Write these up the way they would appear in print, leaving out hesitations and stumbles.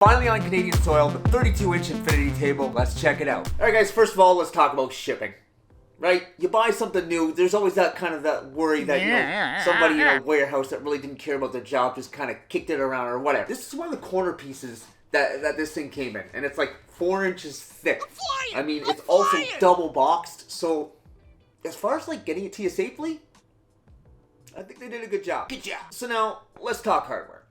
Finally on Canadian soil, the 32-inch Infinity table. Let's check it out. Alright guys, first of all, let's talk about shipping. Right? You buy something new, there's always that worry that, somebody in a warehouse that really didn't care about their job just kind of kicked it around or whatever. This is one of the corner pieces that this thing came in, and it's like 4 inches thick. I mean, it's also double boxed, so as far as like getting it to you safely, I think they did a good job. Good job. So now, let's talk hardware.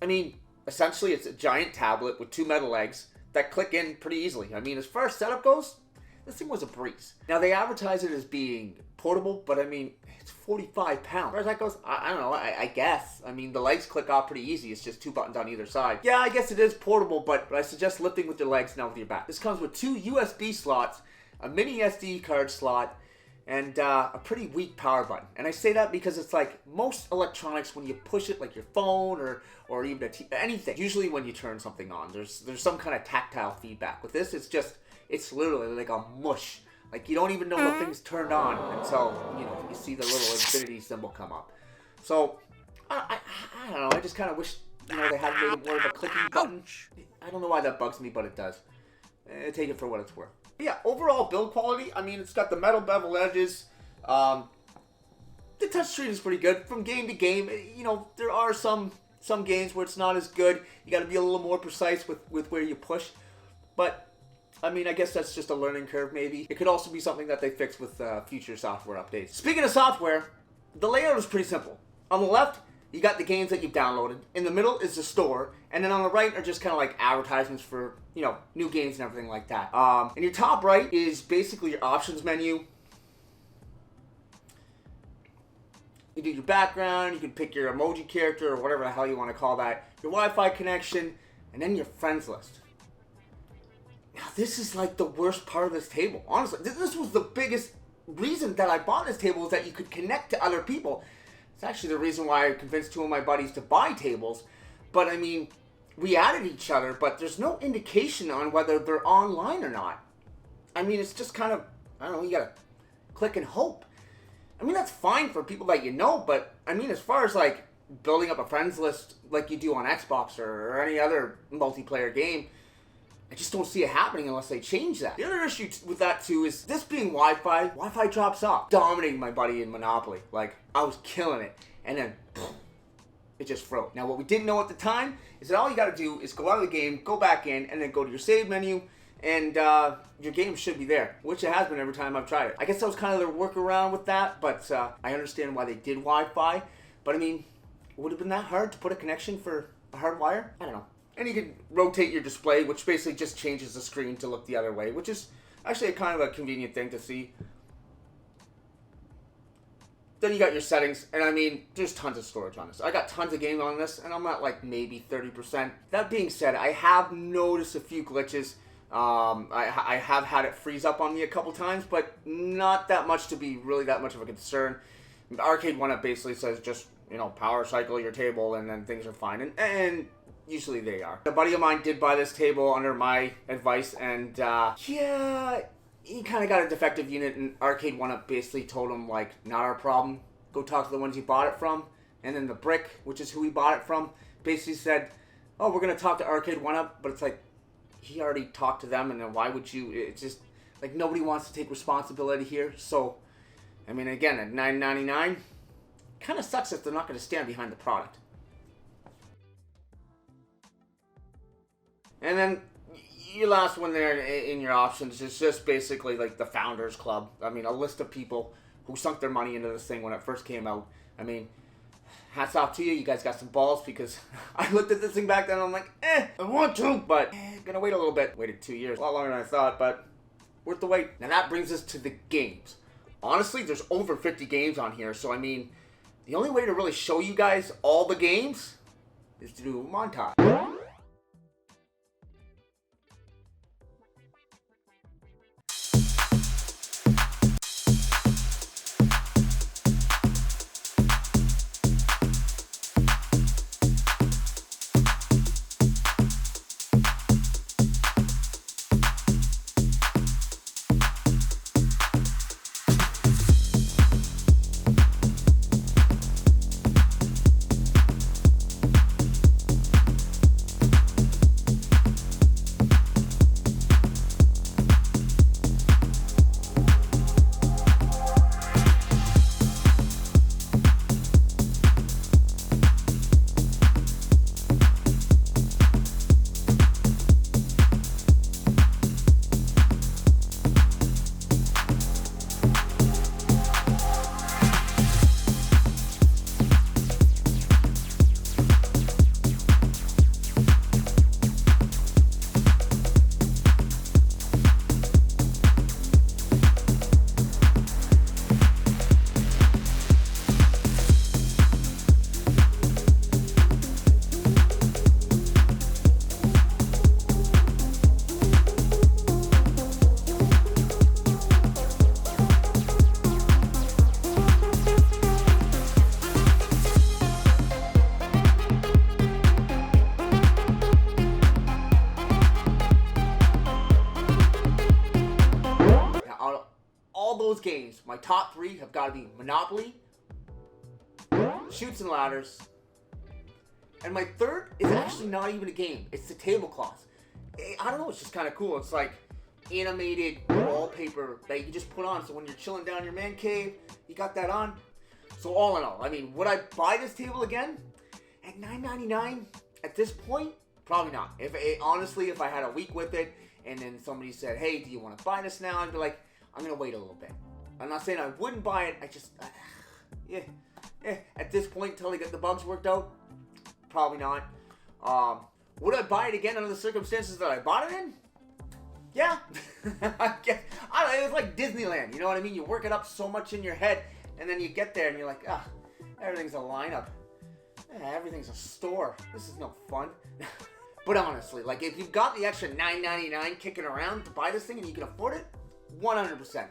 I mean, essentially it's a giant tablet with 2 metal legs that click in pretty easily. I mean, as far as setup goes, this thing was a breeze. Now, they advertise it as being portable, but I mean, it's 45 pounds. As far as that goes, I don't know, I guess. I mean, the legs click off pretty easy. It's just 2 buttons on either side. Yeah, I guess it is portable, but I suggest lifting with your legs, not with your back. This comes with 2 USB slots, a mini SD card slot, and a pretty weak power button. And I say that because it's like most electronics, when you push it, like your phone or even anything, usually when you turn something on, there's some kind of tactile feedback. With this, it's literally like a mush. Like, you don't even know the thing's turned on until, you see the little infinity symbol come up. So, I don't know, I just kind of wish, they had made it more of a clicky button. I don't know why that bugs me, but it does. Take it for what it's worth. But yeah, overall build quality, I mean, it's got the metal bevel edges. The touchscreen is pretty good. From game to game, there are some games where it's not as good. You got to be a little more precise with where you push. But I mean, I guess that's just a learning curve, maybe. It could also be something that they fix with future software updates. Speaking of software, the layout is pretty simple. On the left, you got the games that you've downloaded. In the middle is the store. And then on the right are just kind of like advertisements for, new games and everything like that. And your top right is basically your options menu. You do your background, you can pick your emoji character or whatever the hell you want to call that. Your Wi-Fi connection, and then your friends list. Now, this is like the worst part of this table. Honestly, this was the biggest reason that I bought this table, is that you could connect to other people. It's actually the reason why I convinced 2 of my buddies to buy tables. But I mean, we added each other, but there's no indication on whether they're online or not. I mean, it's just kind of, I don't know, you gotta click and hope. I mean, that's fine for people that you know, but I mean, as far as like building up a friends list like you do on Xbox or any other multiplayer game, I just don't see it happening unless they change that. The other issue with that too is this being Wi-Fi drops off. Dominating my buddy in Monopoly. Like, I was killing it. And then, it just froze. Now, what we didn't know at the time is that all you gotta do is go out of the game, go back in, and then go to your save menu, and your game should be there, which it has been every time I've tried it. I guess that was kind of their workaround with that, but I understand why they did Wi-Fi. But I mean, would it have been that hard to put a connection for a hard wire? I don't know. And you can rotate your display, which basically just changes the screen to look the other way, which is actually kind of a convenient thing to see. Then you got your settings, and I mean, there's tons of storage on this. I got tons of games on this, and I'm at like maybe 30%. That being said, I have noticed a few glitches. I have had it freeze up on me a couple times, but not that much to be really that much of a concern. Arcade1Up basically says just, power cycle your table, and then things are fine. And usually they are. A buddy of mine did buy this table under my advice, and yeah, he kind of got a defective unit, and Arcade1Up basically told him, like, not our problem. Go talk to the ones you bought it from. And then the Brick, which is who we bought it from, basically said, oh, we're going to talk to Arcade1Up, but it's like, he already talked to them, and then why would you? It's just, like, nobody wants to take responsibility here. So, I mean, again, at $9.99, kind of sucks if they're not going to stand behind the product. And then your last one there in your options is just basically like the Founders Club. I mean, a list of people who sunk their money into this thing when it first came out. I mean, hats off to you. You guys got some balls, because I looked at this thing back then and I'm like, I want to, but gonna wait a little bit. Waited 2 years, a lot longer than I thought, but worth the wait. Now that brings us to the games. Honestly, there's over 50 games on here, so I mean, the only way to really show you guys all the games is to do a montage. games, my top 3 have got to be Monopoly, Chutes and Ladders, and my third is actually not even a game. It's the tablecloths. I don't know, it's just kind of cool. It's like animated wallpaper that you just put on, so when you're chilling down in your man cave, you got that on. So all in all, I mean, would I buy this table again? At $9.99 at this point? Probably not. Honestly, if I had a week with it, and then somebody said, hey, do you want to buy this now? I'd be like, I'm going to wait a little bit. I'm not saying I wouldn't buy it, I just, at this point, until they get the bugs worked out, probably not. Would I buy it again under the circumstances that I bought it in? Yeah. I don't know, it's like Disneyland, you know what I mean? You work it up so much in your head, and then you get there and you're like, everything's a lineup. Everything's a store. This is no fun. But honestly, like, if you've got the extra $9.99 kicking around to buy this thing and you can afford it, 100%.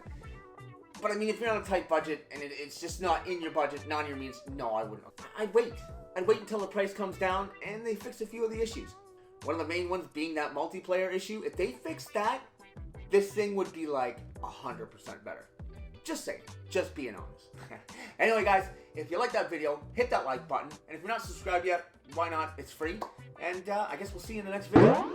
But I mean, if you're on a tight budget and it's just not in your budget, not in your means, no, I wouldn't. I'd wait. I'd wait until the price comes down and they fix a few of the issues. One of the main ones being that multiplayer issue. If they fix that, this thing would be like 100% better. Just saying. Just being honest. Anyway, guys, if you like that video, hit that like button. And if you're not subscribed yet, why not? It's free. And I guess we'll see you in the next video.